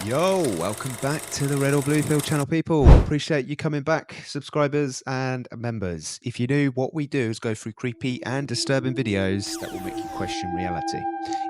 Yo, welcome back to the Red or Blue Pill channel, people. Appreciate you coming back, subscribers and members. If you're new, what we do is go through creepy and disturbing videos that will make you question reality.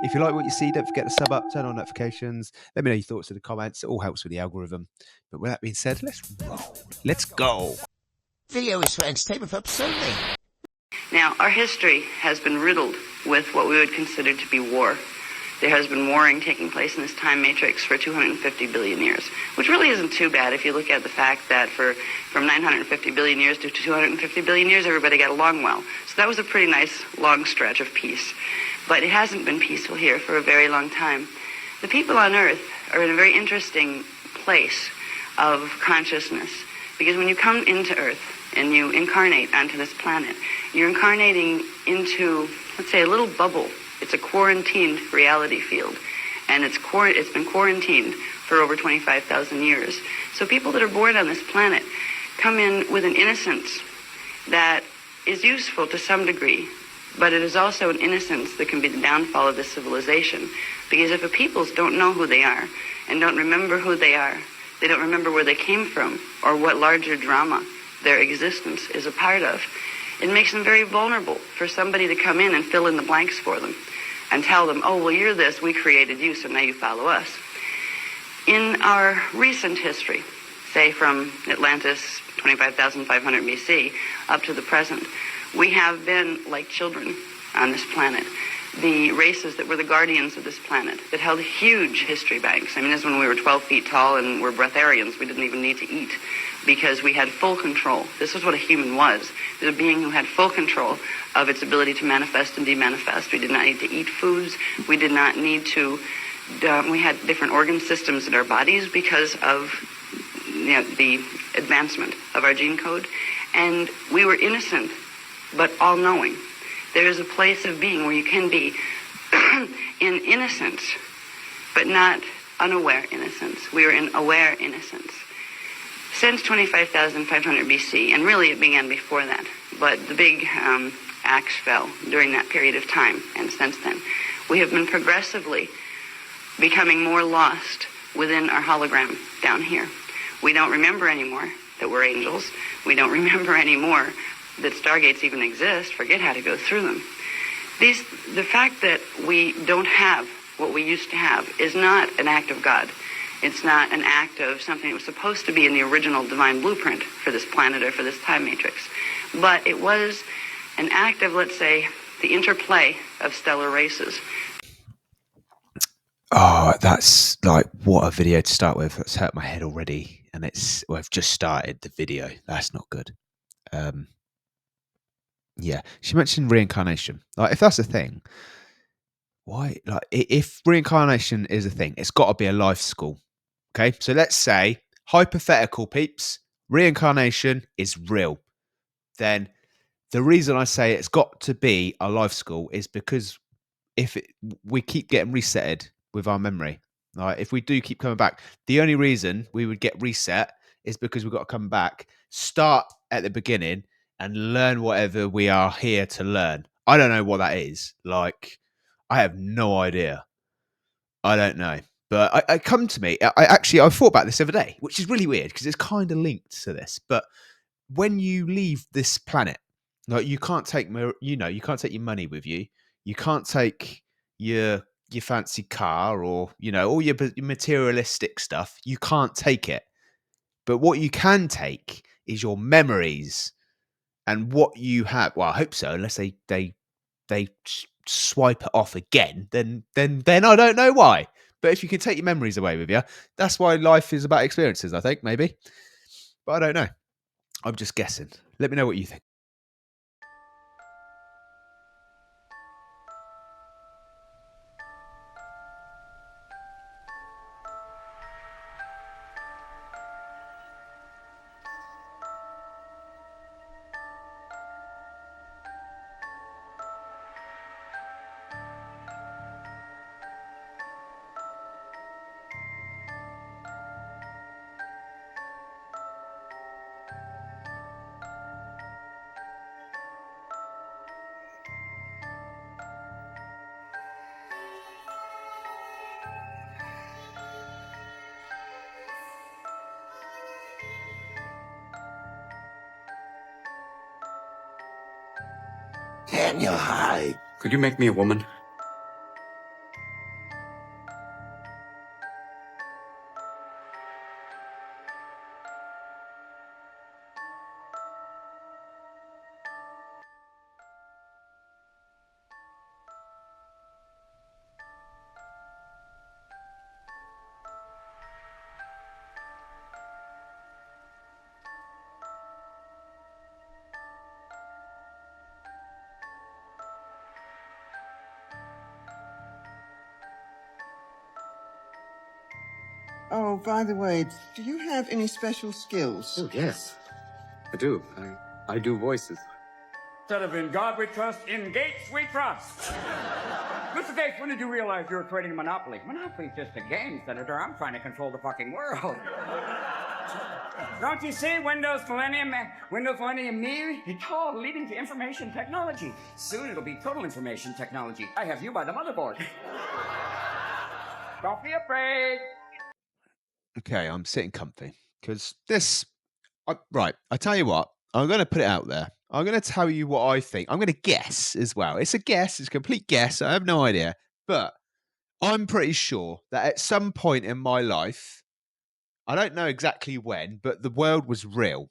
If you like what you see, don't forget to sub up, turn on notifications. Let me know your thoughts in the comments. It all helps with the algorithm. But with that being said, let's roll. Let's go. Video is for entertainment purposes only. Now, our history has been riddled with what we would consider to be war. There has been warring taking place in this time matrix for 250 billion years, which really isn't too bad if you look at the fact that from 950 billion years to 250 billion years, everybody got along well. So that was a pretty nice long stretch of peace. But it hasn't been peaceful here for a very long time. The people on Earth are in a very interesting place of consciousness, because when you come into Earth and you incarnate onto this planet, you're incarnating into, let's say, a little bubble. It's a quarantined reality field, and it's been quarantined for over 25,000 years. So people that are born on this planet come in with an innocence that is useful to some degree, but it is also an innocence that can be the downfall of this civilization. Because if a peoples don't know who they are and don't remember who they are, they don't remember where they came from or what larger drama their existence is a part of, it makes them very vulnerable for somebody to come in and fill in the blanks for them and tell them, oh, well, you're this, we created you, so now you follow us. In our recent history, say from Atlantis, 25,500 BC, up to the present, we have been like children on this planet. The races that were the guardians of this planet, that held huge history banks. I mean, this is when we were 12 feet tall and were breatharians. We didn't even need to eat because we had full control. This was what a human was. It was a being who had full control of its ability to manifest and demanifest. We did not need to eat foods. We did not need to, we had different organ systems in our bodies because of the advancement of our gene code. And we were innocent, but all-knowing. There is a place of being where you can be in innocence, but not unaware innocence. We are in aware innocence. Since 25,500 BC, and really it began before that, but the big axe fell during that period of time, and since then, we have been progressively becoming more lost within our hologram down here. We don't remember anymore that we're angels. We don't remember anymore that stargates even exist. Forget how to go through them. The fact that we don't have what we used to have is not an act of God. It's not an act of something that was supposed to be in the original divine blueprint for this planet or for this time matrix. But it was an act of, let's say, the interplay of stellar races. Oh, that's like what a video to start with. That's hurt my head already. And I've just started the video. That's not good. Yeah, she mentioned reincarnation. Like, if that's a thing, why? Like, if reincarnation is a thing, it's got to be a life school. Okay, so let's say hypothetical peeps, reincarnation is real. Then the reason I say it's got to be a life school is because we keep getting resetted with our memory. Right? If we do keep coming back, the only reason we would get reset is because we've got to come back, start at the beginning, and learn whatever we are here to learn. I don't know what that is. Like, I have no idea. I don't know. But I come to me. I thought about this the other day, which is really weird because it's kind of linked to this. But when you leave this planet, like, you can't take you can't take your money with you. You can't take your fancy car or all your materialistic stuff. You can't take it. But what you can take is your memories and what you have. Well, I hope so, unless they swipe it off again. Then I don't know why. But if you can take your memories away with you, that's why life is about experiences, I think, maybe. But I don't know. I'm just guessing. Let me know what you think. Daniel, hi. Could you make me a woman? Oh, by the way, do you have any special skills? Oh, yes. I do. I do voices. Instead of in God we trust, in Gates we trust. Mr. Gates, when did you realize you were creating a monopoly? Monopoly's just a game, Senator. I'm trying to control the fucking world. Don't you see Windows Millennium Me? It's all leading to information technology. Soon it'll be total information technology. I have you by the motherboard. Don't be afraid. Okay, I'm sitting comfy because right. I tell you what, I'm going to put it out there. I'm going to tell you what I think. I'm going to guess as well. It's a guess. It's a complete guess. I have no idea, but I'm pretty sure that at some point in my life, I don't know exactly when, but the world was real.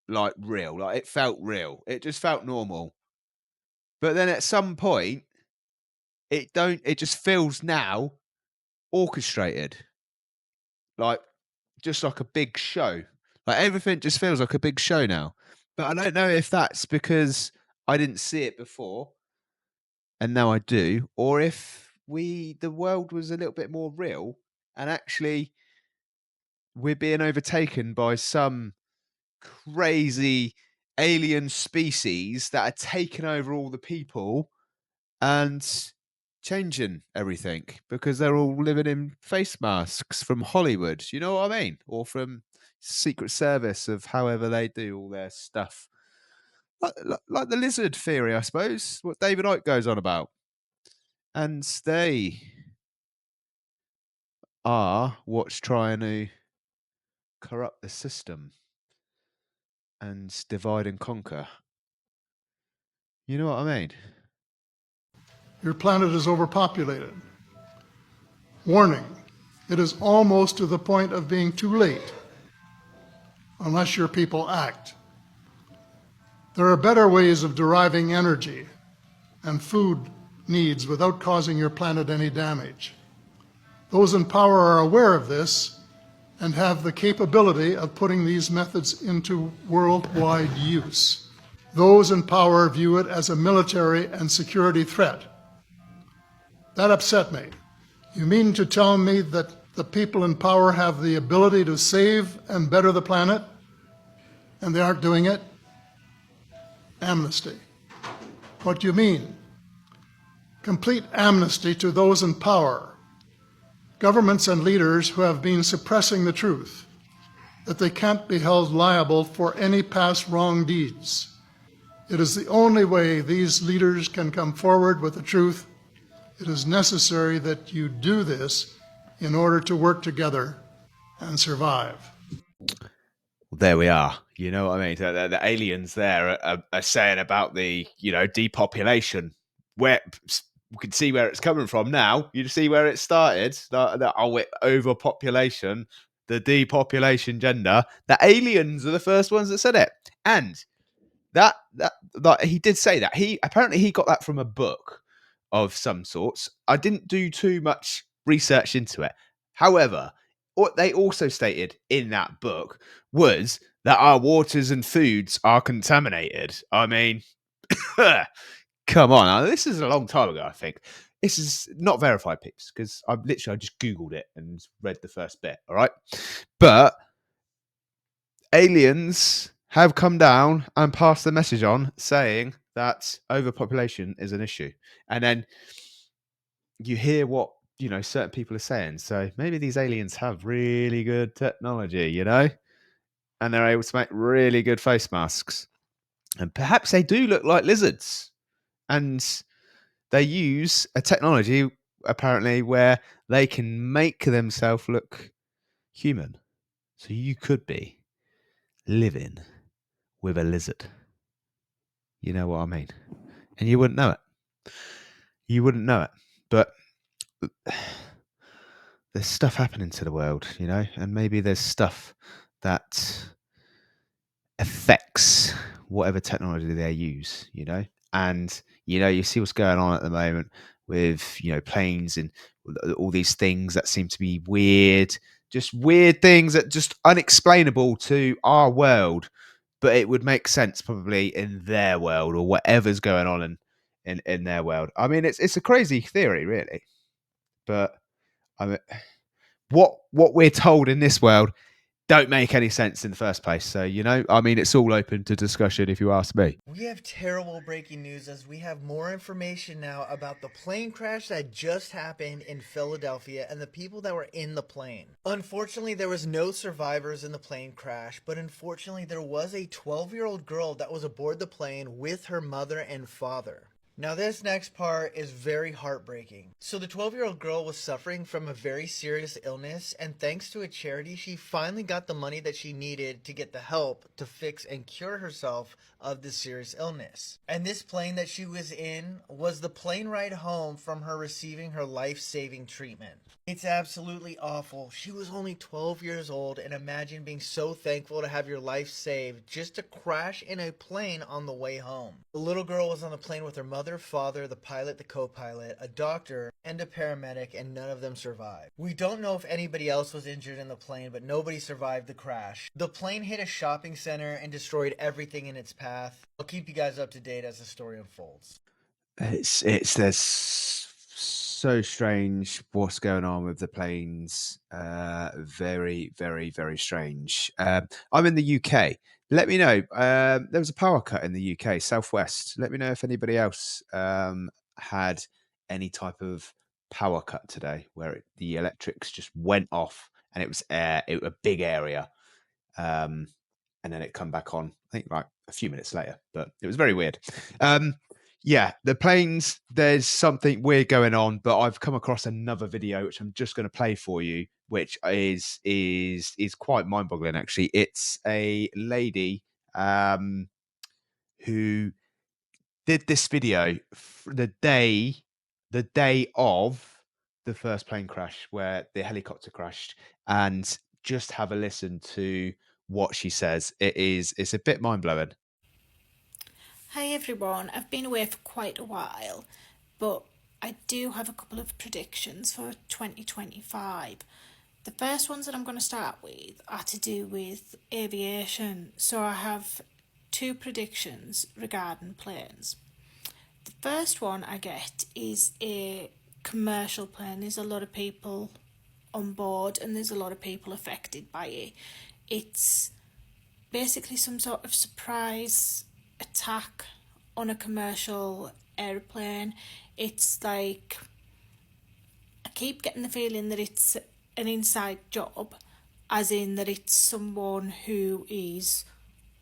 Like real. Like it felt real. It just felt normal. But then at some point, it just feels now orchestrated. Like just like a big show. Like everything just feels like a big show now. But I don't know if that's because I didn't see it before and now I do, or if the world was a little bit more real and actually we're being overtaken by some crazy alien species that are taking over all the people and changing everything because they're all living in face masks from Hollywood. You know what I mean? Or from Secret Service of however they do all their stuff. Like the lizard theory, I suppose, what David Icke goes on about. And they are what's trying to corrupt the system and divide and conquer. You know what I mean? Your planet is overpopulated. Warning, it is almost to the point of being too late, unless your people act. There are better ways of deriving energy and food needs without causing your planet any damage. Those in power are aware of this and have the capability of putting these methods into worldwide use. Those in power view it as a military and security threat. That upset me. You mean to tell me that the people in power have the ability to save and better the planet, and they aren't doing it? Amnesty. What do you mean? Complete amnesty to those in power, governments and leaders who have been suppressing the truth, that they can't be held liable for any past wrong deeds. It is the only way these leaders can come forward with the truth. It is necessary that you do this in order to work together and survive. There we are. You know what I mean? The aliens there are saying about the, depopulation. Where we can see where it's coming from now. You see where it started. Overpopulation, the depopulation gender. The aliens are the first ones that said it. And that he did say that. He apparently got that from a book of some sorts. I didn't do too much research into it. However, what they also stated in that book was that our waters and foods are contaminated. I mean, come on. Now, this is a long time ago, I think. This is not verified, peeps, because I just Googled it and read the first bit, all right? But aliens have come down and passed the message on saying that overpopulation is an issue. And then you hear what, certain people are saying. So maybe these aliens have really good technology, and they're able to make really good face masks. And perhaps they do look like lizards. And they use a technology, apparently, where they can make themselves look human. So you could be living with a lizard. You know what I mean? and you wouldn't know it. You wouldn't know it. But there's stuff happening to the world, you know, and maybe there's stuff that affects whatever technology they use, you know. And you know, you see what's going on at the moment with, you know, planes and all these things that seem to be weird, just weird things that just unexplainable to our world, but it would make sense probably in their world or whatever's going on in their world. I mean, it's a crazy theory, really, but I mean, what we're told in this world don't make any sense in the first place. So, you know, I mean, it's all open to discussion if you ask me. We have terrible breaking news as we have more information now about the plane crash that just happened in Philadelphia and the people that were in the plane. Unfortunately, there was no survivors in the plane crash, but unfortunately there was a 12-year-old girl that was aboard the plane with her mother and father. Now this next part is very heartbreaking. So the 12-year-old girl was suffering from a very serious illness, and thanks to a charity, she finally got the money that she needed to get the help to fix and cure herself of this serious illness. And this plane that she was in was the plane ride home from her receiving her life-saving treatment. It's absolutely awful. She was only 12 years old, and imagine being so thankful to have your life saved just to crash in a plane on the way home. The little girl was on the plane with her mother, father, the pilot, the co-pilot, a doctor, and a paramedic, and none of them survived. We don't know if anybody else was injured in the plane, but nobody survived the crash. The plane hit a shopping center and destroyed everything in its path. I'll keep you guys up to date as the story unfolds. It's there's so strange what's going on with the planes. Very, very, very strange. I'm in the UK. Let me know. There was a power cut in the UK, Southwest. Let me know if anybody else had any type of power cut today where the electrics just went off and it was a big area. And then it come back on, I think like a few minutes later, but it was very weird. Yeah, the planes, there's something weird going on, but I've come across another video which I'm just going to play for you, which is quite mind-boggling actually. It's a lady who did this video the day of the first plane crash where the helicopter crashed, and just have a listen to what she says. It's a bit mind-blowing. Hi everyone, I've been away for quite a while, but I do have a couple of predictions for 2025. The first ones that I'm going to start with are to do with aviation. So I have two predictions regarding planes. The first one I get is a commercial plane. There's a lot of people on board and there's a lot of people affected by it. It's basically some sort of surprise attack on a commercial airplane. It's like, I keep getting the feeling that it's an inside job, as in that it's someone who is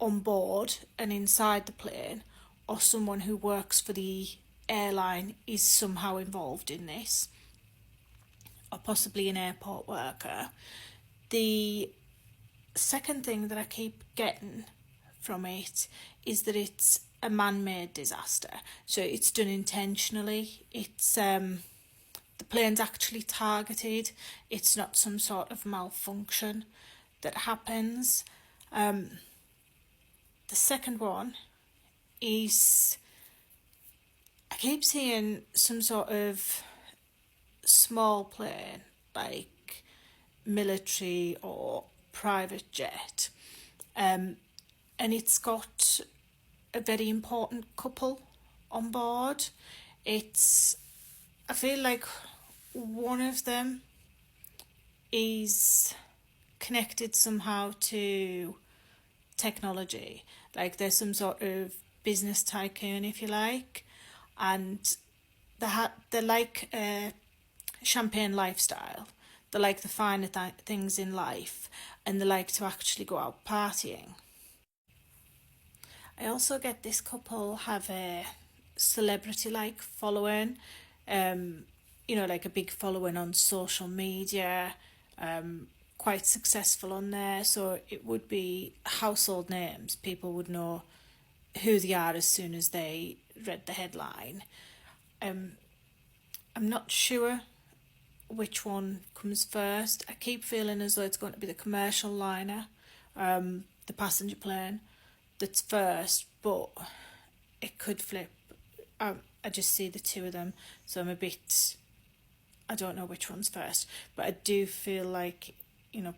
on board and inside the plane, or someone who works for the airline is somehow involved in this, or possibly an airport worker. The second thing that I keep getting from it is that it's a man-made disaster, so it's done intentionally. It's the plane's actually targeted. It's not some sort of malfunction that happens. The second one is, I keep seeing some sort of small plane, like military or private jet, and it's got a very important couple on board. I feel like one of them is connected somehow to technology, like there's some sort of business tycoon, if you like, and they're like a champagne lifestyle. They like the finer things in life, and they like to actually go out partying. I also get this couple have a celebrity-like following, like a big following on social media, quite successful on there. So it would be household names. People would know who they are as soon as they read the headline. I'm not sure which one comes first. I keep feeling as though it's going to be the commercial liner, the passenger plane, that's first, but it could flip. I just see the two of them, so I'm a bit, I don't know which one's first, but I do feel like,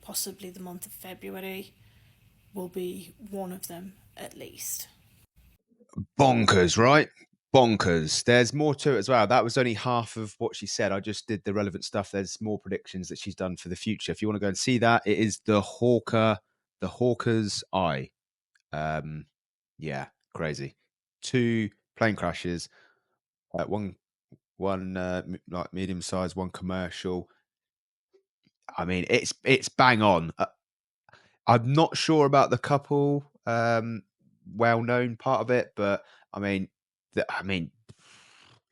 possibly the month of February will be one of them at least. Bonkers, right? Bonkers. There's more to it as well. That was only half of what she said. I just did the relevant stuff. There's more predictions that she's done for the future. If you want to go and see that, it is the Hawker's Eye. Yeah, crazy. 2 plane crashes, one like medium sized, one commercial. I mean, it's bang on. I'm not sure about the couple well-known part of it, but I mean,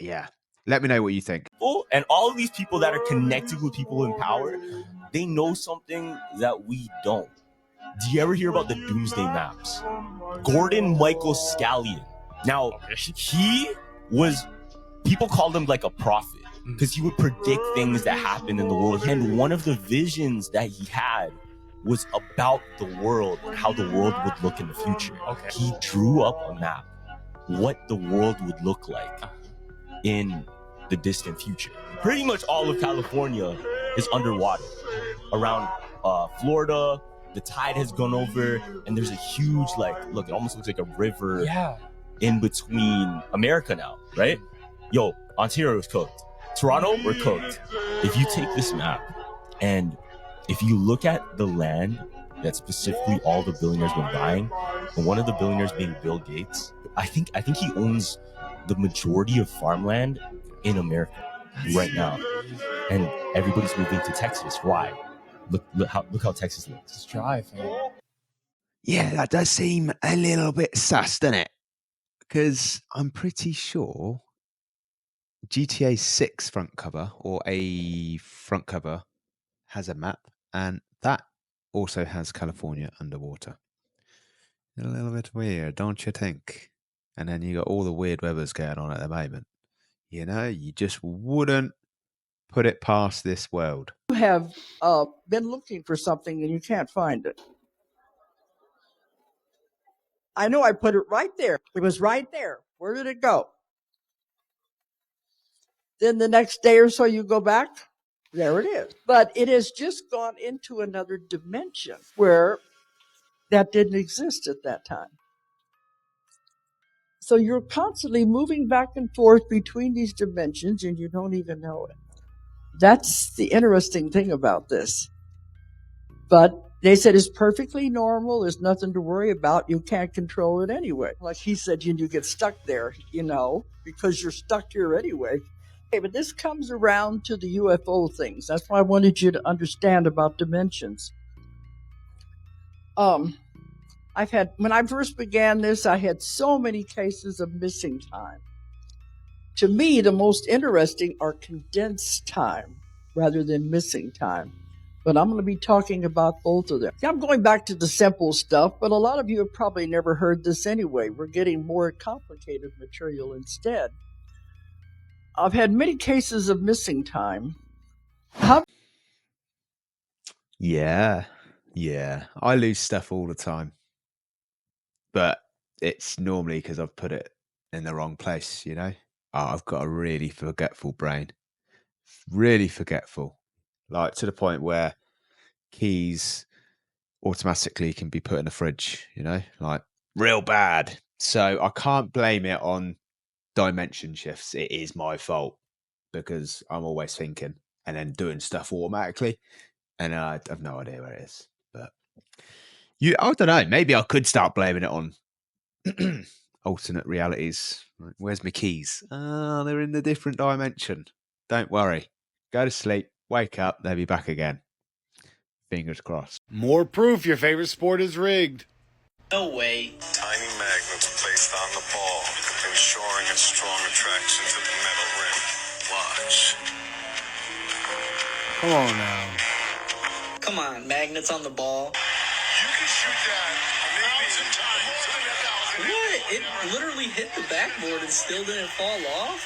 yeah. Let me know what you think. And all of these people that are connected with people in power, they know something that we don't. Do you ever hear about the doomsday maps? Gordon Michael Scallion. Now, he was, people called him like a prophet because he would predict things that happened in the world. And one of the visions that he had was about the world and how the world would look in the future. He drew up a map, what the world would look like in the distant future. Pretty much all of California is underwater. Around Florida, the tide has gone over, and there's a huge, look, it almost looks like a river in between America now, right? Yo, Ontario is cooked. Toronto, we're cooked. If you take this map and if you look at the land that specifically all the billionaires been buying, and one of the billionaires being Bill Gates, I think he owns the majority of farmland in America right now, and everybody's moving to Texas. Why? Look how Texas looks. It's dry, man. Yeah, that does seem a little bit sus, doesn't it? Because I'm pretty sure GTA 6 front cover, or a front cover, has a map, and that also has California underwater. A little bit weird, don't you think? And then you got all the weird weathers going on at the moment. You just wouldn't put it past this world. You have been looking for something and you can't find it. I know I put it right there. It was right there. Where did it go? Then the next day or so you go back, there it is. But it has just gone into another dimension where that didn't exist at that time. So you're constantly moving back and forth between these dimensions and you don't even know it. That's the interesting thing about this. But they said it's perfectly normal. There's nothing to worry about. You can't control it anyway. Like he said, you get stuck there, because you're stuck here anyway. Okay, but this comes around to the UFO things. That's why I wanted you to understand about dimensions. When I first began this, I had so many cases of missing time. To me, the most interesting are condensed time rather than missing time. But I'm going to be talking about both of them. I'm going back to the simple stuff, but a lot of you have probably never heard this anyway. We're getting more complicated material instead. I've had many cases of missing time. Yeah. I lose stuff all the time. But it's normally because I've put it in the wrong place, I've got a really forgetful brain. Really forgetful. Like to the point where keys automatically can be put in the fridge, like real bad. So I can't blame it on dimension shifts. It is my fault because I'm always thinking and then doing stuff automatically. And I have no idea where it is. But I don't know. Maybe I could start blaming it on alternate realities. Like, where's my keys? Oh, they're in the different dimension. Don't worry. Go to sleep. Wake up. They'll be back again. Fingers crossed. More proof your favorite sport is rigged. No way. Tiny magnets placed on the ball, ensuring a strong attraction to the metal rim. Watch. Come on now. Come on, magnets on the ball. You can shoot that What? It literally hit the backboard and still didn't fall off?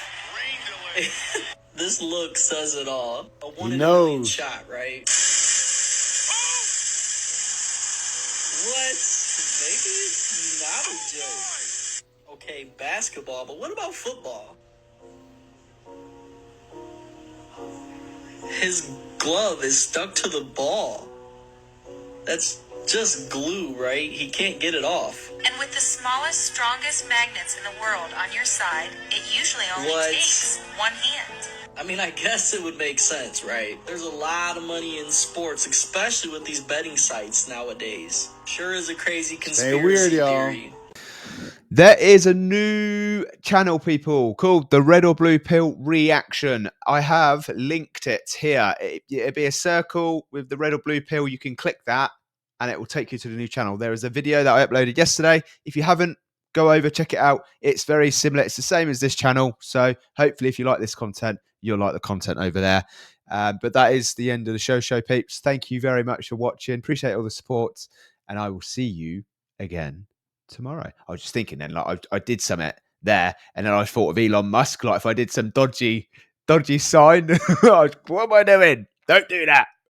This look says it all. A 1 in a million shot, right? What? Maybe it's not a joke. Okay, basketball, but what about football? His glove is stuck to the ball. That's just glue, right? He can't get it off. And with the smallest, strongest magnets in the world on your side, it usually only takes one hand. I mean, I guess it would make sense, right? There's a lot of money in sports, especially with these betting sites nowadays. Sure is a crazy conspiracy theory. There is a new channel, people, called the Red or Blue Pill Reaction. I have linked it here. It'll be a circle with the red or blue pill. You can click that and it will take you to the new channel. There is a video that I uploaded yesterday. If you haven't, go over, check it out. It's very similar. It's the same as this channel. So hopefully if you like this content, you'll like the content over there. But that is the end of the show, peeps. Thank you very much for watching. Appreciate all the support. And I will see you again tomorrow. I was just thinking then, like I did something there, and then I thought of Elon Musk. Like if I did some dodgy sign, what am I doing? Don't do that.